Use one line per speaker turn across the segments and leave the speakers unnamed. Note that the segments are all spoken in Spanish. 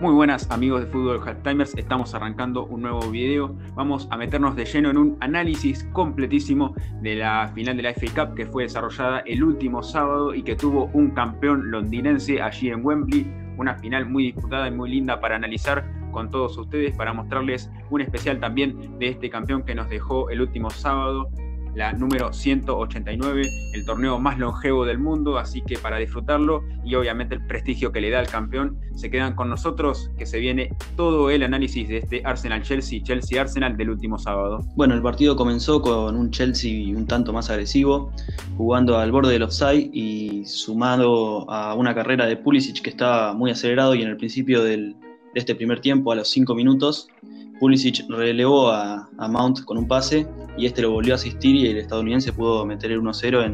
Muy buenas amigos de Fútbol Halftimers, estamos arrancando un nuevo video. Vamos a meternos de lleno en un análisis completísimo de la final de la FA Cup que fue desarrollada el último sábado y que tuvo un campeón londinense allí en Wembley. Una final muy disputada y muy linda para analizar con todos ustedes, para mostrarles un especial también de este campeón que nos dejó el último sábado, la número 189, el torneo más longevo del mundo, así que para disfrutarlo y obviamente el prestigio que le da al campeón, se quedan con nosotros que se viene todo el análisis de este Arsenal-Chelsea, Chelsea-Arsenal del último sábado.
Bueno, el partido comenzó con un Chelsea un tanto más agresivo, jugando al borde del offside y sumado a una carrera de Pulisic que estaba muy acelerado, y en el principio de este primer tiempo, a los 5 minutos, Pulisic relevó a Mount con un pase y este lo volvió a asistir y el estadounidense pudo meter el 1-0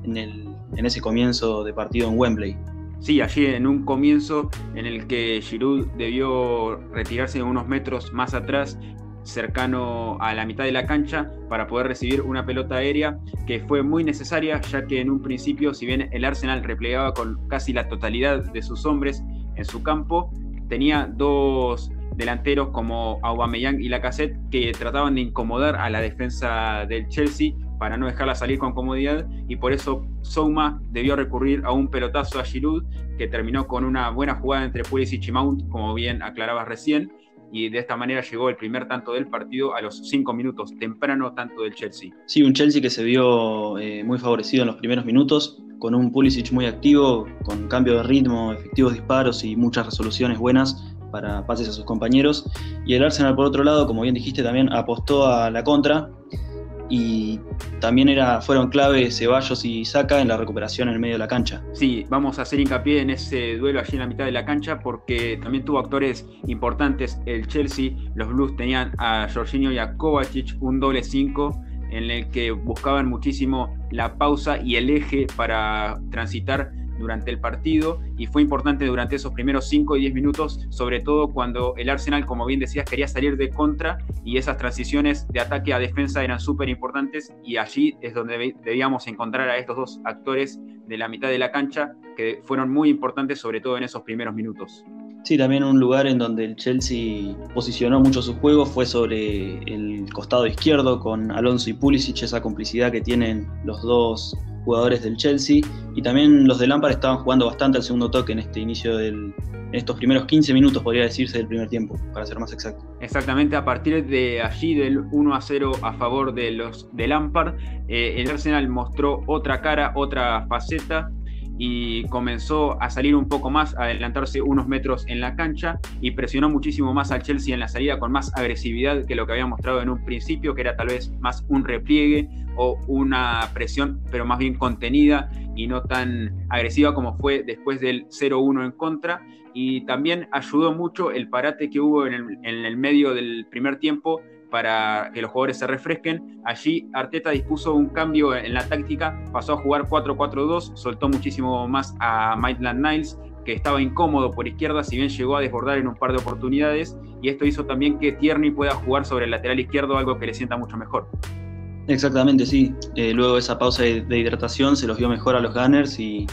en ese comienzo de partido en Wembley.
Sí, allí en un comienzo en el que Giroud debió retirarse unos metros más atrás, cercano a la mitad de la cancha, para poder recibir una pelota aérea que fue muy necesaria, ya que en un principio, si bien el Arsenal replegaba con casi la totalidad de sus hombres en su campo, tenía dos delanteros como Aubameyang y Lacazette que trataban de incomodar a la defensa del Chelsea para no dejarla salir con comodidad, y por eso Zouma debió recurrir a un pelotazo a Giroud que terminó con una buena jugada entre Pulisic y Mount, como bien aclarabas recién, y de esta manera llegó el primer tanto del partido a los 5 minutos, temprano tanto del Chelsea.
Sí, un Chelsea que se vio muy favorecido en los primeros minutos, con un Pulisic muy activo, con cambio de ritmo, efectivos disparos y muchas resoluciones buenas para pases a sus compañeros. Y el Arsenal, por otro lado, como bien dijiste, también apostó a la contra, y también fueron clave Ceballos y Saka en la recuperación en el medio de la cancha.
Sí, vamos a hacer hincapié en ese duelo allí en la mitad de la cancha porque también tuvo actores importantes el Chelsea. Los Blues tenían a Jorginho y a Kovacic, un doble 5 en el que buscaban muchísimo la pausa y el eje para transitar durante el partido, y fue importante durante esos primeros 5 y 10 minutos, sobre todo cuando el Arsenal, como bien decías, quería salir de contra, y esas transiciones de ataque a defensa eran súper importantes, y allí es donde debíamos encontrar a estos dos actores de la mitad de la cancha que fueron muy importantes, sobre todo en esos primeros minutos.
Sí, también un lugar en donde el Chelsea posicionó mucho su juego fue sobre el costado izquierdo, con Alonso y Pulisic, esa complicidad que tienen los dos jugadores del Chelsea, y también los de Lampard estaban jugando bastante al segundo toque en este inicio en estos primeros 15 minutos, podría decirse, del primer tiempo, para ser más exacto.
Exactamente, a partir de allí, del 1-0 a favor de los de Lampard, el Arsenal mostró otra cara, otra faceta, y comenzó a salir un poco más, a adelantarse unos metros en la cancha, y presionó muchísimo más al Chelsea en la salida, con más agresividad que lo que había mostrado en un principio, que era tal vez más un repliegue o una presión, pero más bien contenida y no tan agresiva como fue después del 0-1 en contra. Y también ayudó mucho el parate que hubo en el medio del primer tiempo para que los jugadores se refresquen. Allí Arteta dispuso un cambio en la táctica, pasó a jugar 4-4-2, soltó muchísimo más a Maitland-Niles, que estaba incómodo por izquierda, si bien llegó a desbordar en un par de oportunidades, y esto hizo también que Tierney pueda jugar sobre el lateral izquierdo, algo que le sienta mucho mejor.
Exactamente, sí. Luego de esa pausa de hidratación se los vio mejor a los Gunners y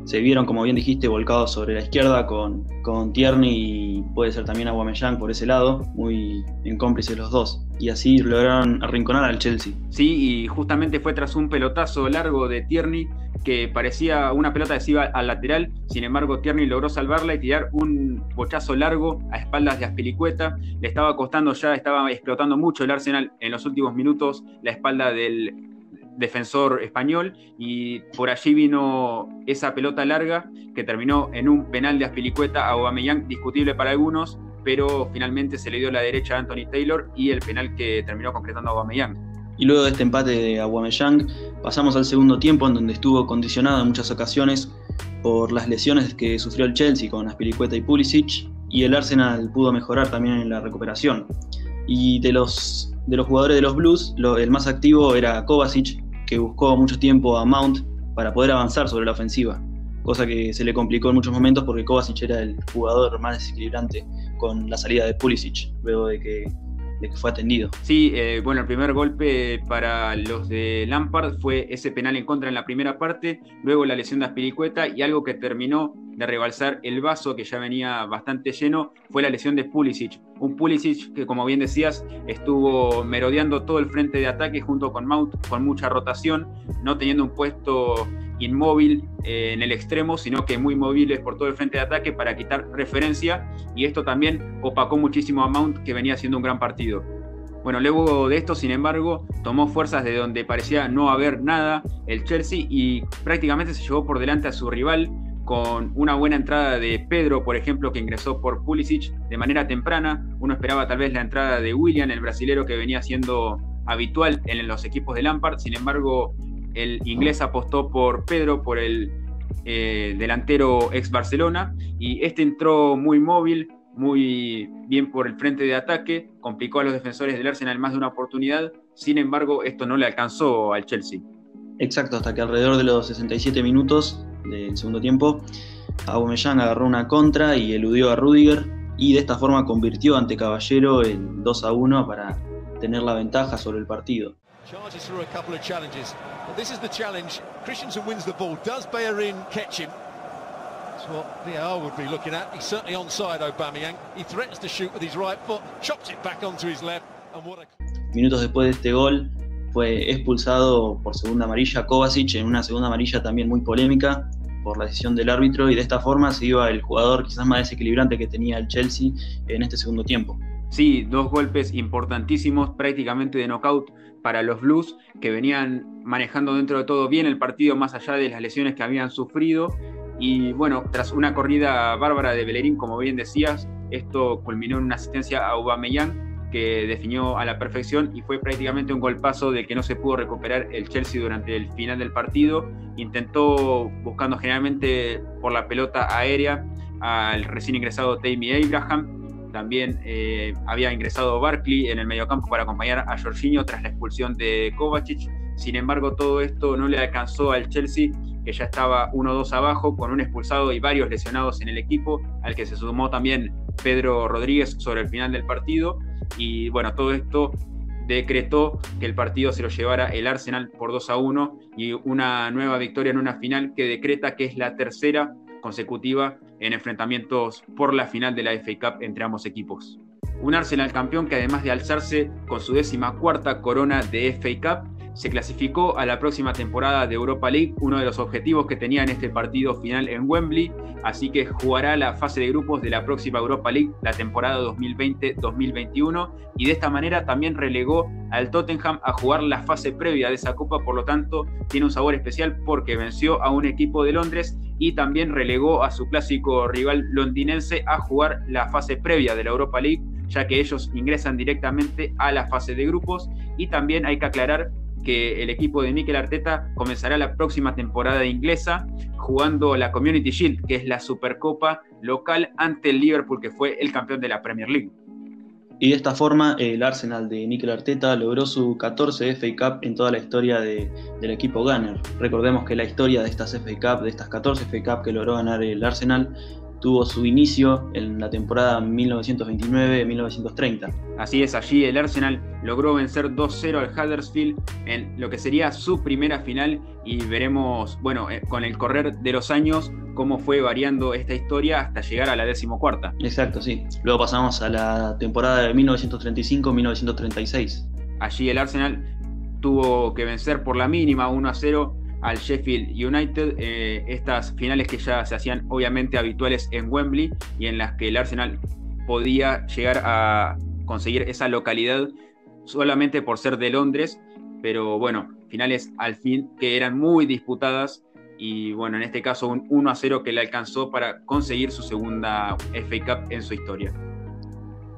se vieron, como bien dijiste, volcados sobre la izquierda con Tierney y puede ser también Aubameyang por ese lado, muy en cómplices los dos. Y así lograron arrinconar al Chelsea.
Sí, y justamente fue tras un pelotazo largo de Tierney que parecía una pelota que se iba al lateral. Sin embargo, Tierney logró salvarla y tirar un bochazo largo a espaldas de Azpilicueta. Le estaba costando ya, estaba explotando mucho el Arsenal en los últimos minutos la espalda del defensor español, y por allí vino esa pelota larga que terminó en un penal de Azpilicueta a Aubameyang, discutible para algunos, pero finalmente se le dio la derecha a Anthony Taylor y el penal que terminó concretando a Aubameyang.
Y luego de este empate de Aubameyang pasamos al segundo tiempo, en donde estuvo condicionado en muchas ocasiones por las lesiones que sufrió el Chelsea con Azpilicueta y Pulisic, y el Arsenal pudo mejorar también en la recuperación. Y de los jugadores de los Blues, el más activo era Kovacic, que buscó mucho tiempo a Mount para poder avanzar sobre la ofensiva, cosa que se le complicó en muchos momentos porque Kovacic era el jugador más desequilibrante con la salida de Pulisic, luego de que fue atendido.
Sí, bueno, el primer golpe para los de Lampard fue ese penal en contra en la primera parte, luego la lesión de Azpilicueta y algo que terminó de rebalsar el vaso que ya venía bastante lleno fue la lesión de Pulisic. Un Pulisic que, como bien decías, estuvo merodeando todo el frente de ataque junto con Mount, con mucha rotación, no teniendo un puesto inmóvil en el extremo, sino que muy móviles por todo el frente de ataque para quitar referencia, y esto también opacó muchísimo a Mount, que venía haciendo un gran partido. Bueno, luego de esto, sin embargo, tomó fuerzas de donde parecía no haber nada el Chelsea y prácticamente se llevó por delante a su rival con una buena entrada de Pedro, por ejemplo, que ingresó por Pulisic de manera temprana. Uno esperaba tal vez la entrada de Willian, el brasilero que venía siendo habitual en los equipos de Lampard. Sin embargo, el inglés apostó por Pedro, por el delantero ex Barcelona, y este entró muy móvil, muy bien por el frente de ataque, complicó a los defensores del Arsenal más de una oportunidad. Sin embargo, esto no le alcanzó al Chelsea.
Exacto, hasta que alrededor de los 67 minutos del segundo tiempo, Aubameyang agarró una contra y eludió a Rudiger, y de esta forma convirtió ante Caballero el 2-1 para tener la ventaja sobre el partido.
Charges through a couple of challenges. But this is the challenge. Christensen wins the ball. Does Bellerin catch him? That's what VAR would be looking at. He's certainly onside, Aubameyang. He threatens to shoot with his right foot, chops it back onto his left. And what a...
Minutos después de este gol fue expulsado por segunda amarilla Kovacic, en una segunda amarilla también muy polémica por la decisión del árbitro, y de esta forma se iba el jugador quizás más desequilibrante que tenía el Chelsea en este segundo tiempo.
Sí, dos golpes importantísimos, prácticamente de knockout para los Blues, que venían manejando dentro de todo bien el partido, más allá de las lesiones que habían sufrido. Y bueno, tras una corrida bárbara de Bellerin, como bien decías, esto culminó en una asistencia a Aubameyang, que definió a la perfección, y fue prácticamente un golpazo del que no se pudo recuperar el Chelsea durante el final del partido. Intentó, buscando generalmente por la pelota aérea, al recién ingresado Tammy Abraham. También había ingresado Barkley en el mediocampo para acompañar a Jorginho tras la expulsión de Kovacic. Sin embargo, todo esto no le alcanzó al Chelsea, que ya estaba 1-2 abajo, con un expulsado y varios lesionados en el equipo, al que se sumó también Pedro Rodríguez sobre el final del partido. Y bueno, todo esto decretó que el partido se lo llevara el Arsenal por 2-1, y una nueva victoria en una final que decreta que es la tercera consecutiva en enfrentamientos por la final de la FA Cup entre ambos equipos. Un Arsenal campeón que, además de alzarse con su 14ª corona de FA Cup, se clasificó a la próxima temporada de Europa League, uno de los objetivos que tenía en este partido final en Wembley. Así que jugará la fase de grupos de la próxima Europa League, la temporada 2020-2021, y de esta manera también relegó al Tottenham a jugar la fase previa de esa copa. Por lo tanto, tiene un sabor especial porque venció a un equipo de Londres y también relegó a su clásico rival londinense a jugar la fase previa de la Europa League, ya que ellos ingresan directamente a la fase de grupos. Y también hay que aclarar que el equipo de Mikel Arteta comenzará la próxima temporada inglesa jugando la Community Shield, que es la Supercopa local, ante el Liverpool, que fue el campeón de la Premier League.
Y de esta forma, el Arsenal de Mikel Arteta logró su 14 FA Cup en toda la historia del equipo Gunner. Recordemos que la historia de estas FA Cup, de estas 14 FA Cup que logró ganar el Arsenal, tuvo su inicio en la temporada 1929-1930.
Así es, allí el Arsenal logró vencer 2-0 al Huddersfield en lo que sería su primera final, y veremos, bueno, con el correr de los años, cómo fue variando esta historia hasta llegar a la 14ª.
Exacto, sí. Luego pasamos a la temporada de 1935-1936.
Allí el Arsenal tuvo que vencer por la mínima 1-0 al Sheffield United, estas finales que ya se hacían obviamente habituales en Wembley, y en las que el Arsenal podía llegar a conseguir esa localidad solamente por ser de Londres, pero bueno, finales al fin que eran muy disputadas, y bueno, en este caso un 1-0 que le alcanzó para conseguir su segunda FA Cup en su historia.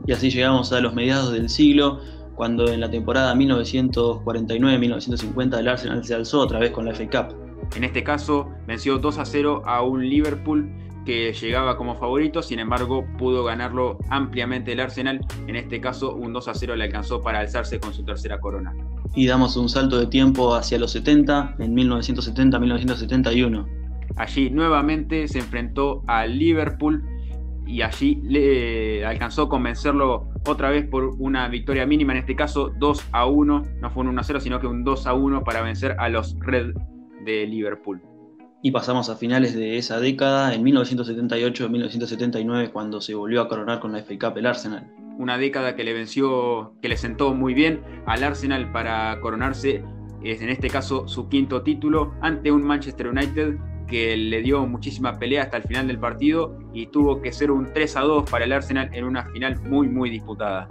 Y así llegamos a los mediados del siglo, cuando en la temporada 1949-1950 el Arsenal se alzó otra vez con la FA Cup.
En este caso venció 2-0 a un Liverpool que llegaba como favorito. Sin embargo, pudo ganarlo ampliamente el Arsenal. En este caso, un 2-0 le alcanzó para alzarse con su tercera corona.
Y damos un salto de tiempo hacia los 70, en 1970-1971.
Allí nuevamente se enfrentó al Liverpool, y allí le alcanzó a convencerlo otra vez por una victoria mínima, en este caso 2-1, no fue un 1-0 sino que un 2-1 para vencer a los Red de Liverpool.
Y pasamos a finales de esa década, en 1978-1979, cuando se volvió a coronar con la FA Cup el Arsenal.
Una década que le sentó muy bien al Arsenal para coronarse, en este caso su quinto título, ante un Manchester United que le dio muchísima pelea hasta el final del partido y tuvo que ser un 3-2 para el Arsenal en una final muy muy disputada.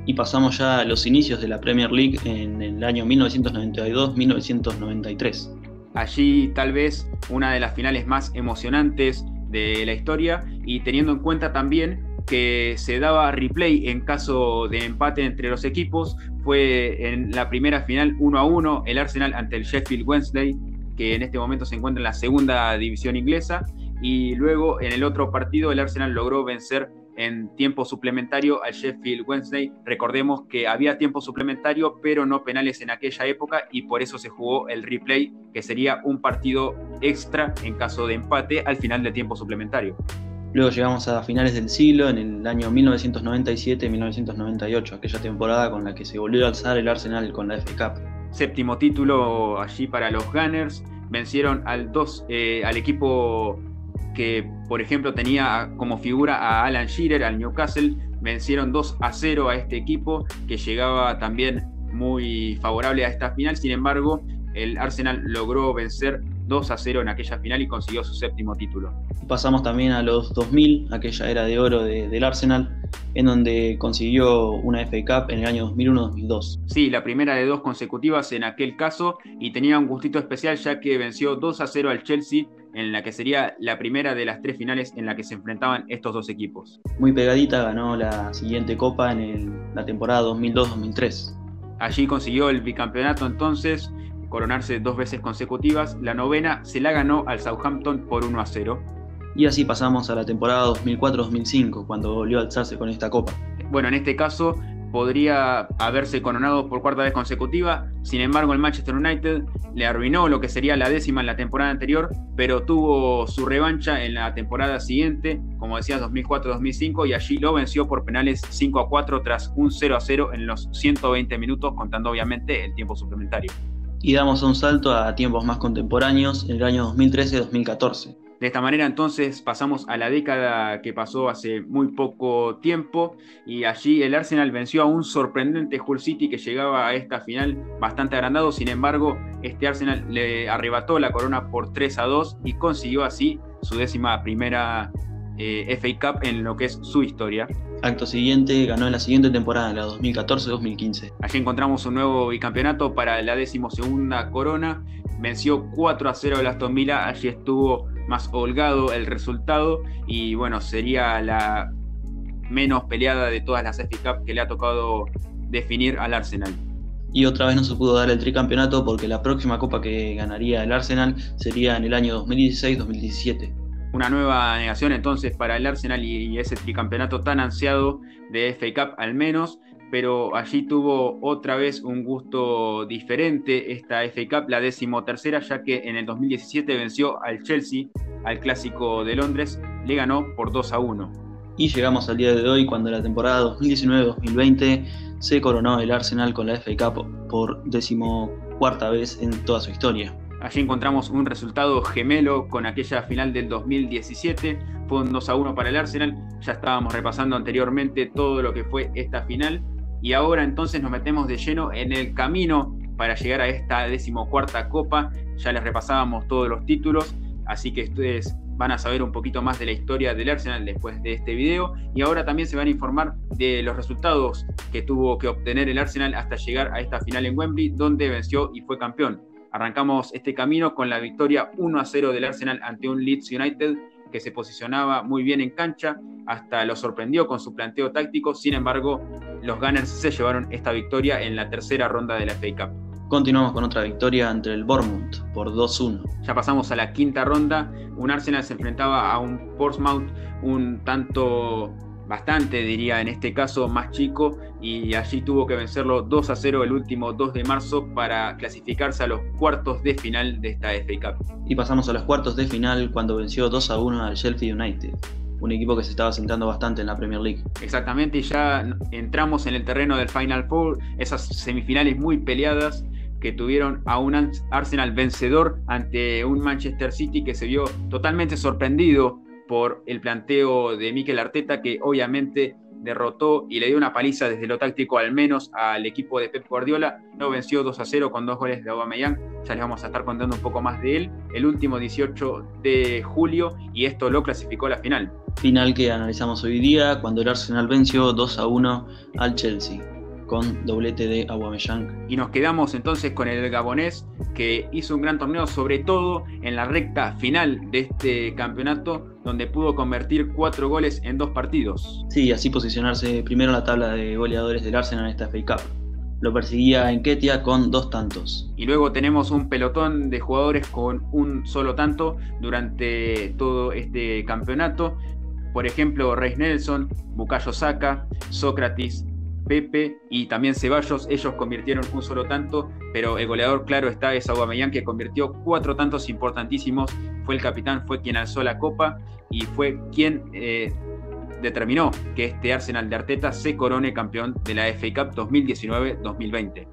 Y pasamos ya a los inicios de la Premier League en el año 1992-1993.
Allí tal vez una de las finales más emocionantes de la historia, y teniendo en cuenta también que se daba replay en caso de empate entre los equipos. Fue en la primera final 1-1 el Arsenal ante el Sheffield Wednesday, que en este momento se encuentra en la segunda división inglesa, y luego en el otro partido el Arsenal logró vencer en tiempo suplementario al Sheffield Wednesday. Recordemos que había tiempo suplementario, pero no penales en aquella época, y por eso se jugó el replay, que sería un partido extra en caso de empate al final del tiempo suplementario.
Luego llegamos a finales del siglo, en el año 1997-1998, aquella temporada con la que se volvió a alzar el Arsenal con la FA Cup.
Séptimo título allí para los Gunners. Vencieron al equipo que, por ejemplo, tenía como figura a Alan Shearer, al Newcastle. Vencieron 2-0 a este equipo, que llegaba también muy favorable a esta final. Sin embargo, el Arsenal logró vencer 2-0 en aquella final y consiguió su séptimo título.
Pasamos también a los 2000, aquella era de oro del Arsenal, en donde consiguió una FA Cup en el año 2001-2002.
Sí, la primera de dos consecutivas en aquel caso, y tenía un gustito especial ya que venció 2-0 al Chelsea, en la que sería la primera de las tres finales en la que se enfrentaban estos dos equipos.
Muy pegadita, ganó la siguiente copa en la temporada 2002-2003.
Allí consiguió el bicampeonato entonces, coronarse 2 veces consecutivas. La novena se la ganó al Southampton por 1-0.
Y así pasamos a la temporada 2004-2005, cuando volvió a alzarse con esta copa.
Bueno, en este caso podría haberse coronado por 4ª vez consecutiva. Sin embargo, el Manchester United le arruinó lo que sería la 10ª en la temporada anterior, pero tuvo su revancha en la temporada siguiente, como decías, 2004-2005, y allí lo venció por penales 5-4 tras un 0-0 en los 120 minutos, contando obviamente el tiempo suplementario.
Y damos un salto a tiempos más contemporáneos, en el año 2013-2014.
De esta manera entonces pasamos a la década que pasó hace muy poco tiempo, y allí el Arsenal venció a un sorprendente Hull City que llegaba a esta final bastante agrandado. Sin embargo, este Arsenal le arrebató la corona por 3-2 y consiguió así su 11ª FA Cup en lo que es su historia.
Acto siguiente, ganó en la siguiente temporada, la 2014-2015.
Allí encontramos un nuevo bicampeonato para la 12ª corona. Venció 4-0 al Aston Villa. Allí estuvo más holgado el resultado, y bueno, sería la menos peleada de todas las FA Cup que le ha tocado definir al Arsenal.
Y otra vez no se pudo dar el tricampeonato, porque la próxima copa que ganaría el Arsenal sería en el año 2016-2017.
Una nueva negación entonces para el Arsenal y ese tricampeonato tan ansiado de FA Cup al menos, pero allí tuvo otra vez un gusto diferente esta FA Cup, la 13ª, ya que en el 2017 venció al Chelsea, al clásico de Londres, le ganó por 2-1.
Y llegamos al día de hoy, cuando la temporada 2019-2020 se coronó el Arsenal con la FA Cup por 14ª vez en toda su historia.
Allí encontramos un resultado gemelo con aquella final del 2017, fue un 2-1 para el Arsenal. Ya estábamos repasando anteriormente todo lo que fue esta final, y ahora entonces nos metemos de lleno en el camino para llegar a esta 14ª copa. Ya les repasábamos todos los títulos, así que ustedes van a saber un poquito más de la historia del Arsenal después de este video, y ahora también se van a informar de los resultados que tuvo que obtener el Arsenal hasta llegar a esta final en Wembley, donde venció y fue campeón. Arrancamos este camino con la victoria 1-0 del Arsenal ante un Leeds United que se posicionaba muy bien en cancha, hasta lo sorprendió con su planteo táctico. Sin embargo, los Gunners se llevaron esta victoria en la 3ª ronda de la FA Cup.
Continuamos con otra victoria ante el Bournemouth por 2-1.
Ya pasamos a la 5ª ronda. Un Arsenal se enfrentaba a un Portsmouth un tanto, bastante diría en este caso, más chico, y allí tuvo que vencerlo 2-0 el último 2 de marzo para clasificarse a los cuartos de final de esta FA Cup.
Y pasamos a los cuartos de final, cuando venció 2-1 al Sheffield United, un equipo que se estaba sentando bastante en la Premier League.
Exactamente, y ya entramos en el terreno del Final Four, esas semifinales muy peleadas, que tuvieron a un Arsenal vencedor ante un Manchester City que se vio totalmente sorprendido por el planteo de Mikel Arteta, que obviamente derrotó y le dio una paliza desde lo táctico al menos al equipo de Pep Guardiola. Lo venció 2-0 con 2 goles de Aubameyang. Ya les vamos a estar contando un poco más de él el último 18 de julio, y esto lo clasificó a la final.
Final que analizamos hoy día, cuando el Arsenal venció 2-1 al Chelsea con doblete de Aubameyang.
Y nos quedamos entonces con el gabonés, que hizo un gran torneo, sobre todo en la recta final de este campeonato, donde pudo convertir 4 goles en 2 partidos.
Sí, así posicionarse primero en la tabla de goleadores del Arsenal en esta FA Cup. Lo perseguía Nketiah con 2 tantos.
Y luego tenemos un pelotón de jugadores con un solo tanto durante todo este campeonato. Por ejemplo, Reiss Nelson, Bukayo Saka, Sócrates, Pepe y también Ceballos. Ellos convirtieron un solo tanto, pero el goleador claro está es Aubameyang, que convirtió 4 tantos importantísimos. Fue el capitán, fue quien alzó la copa y fue quien determinó que este Arsenal de Arteta se corone campeón de la FA Cup 2019-2020.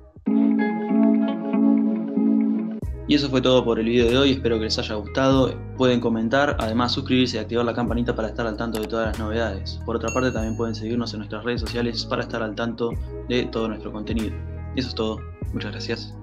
Y eso fue todo por el video de hoy, espero que les haya gustado. Pueden comentar, además suscribirse y activar la campanita para estar al tanto de todas las novedades. Por otra parte, también pueden seguirnos en nuestras redes sociales para estar al tanto de todo nuestro contenido. Y eso es todo, muchas gracias.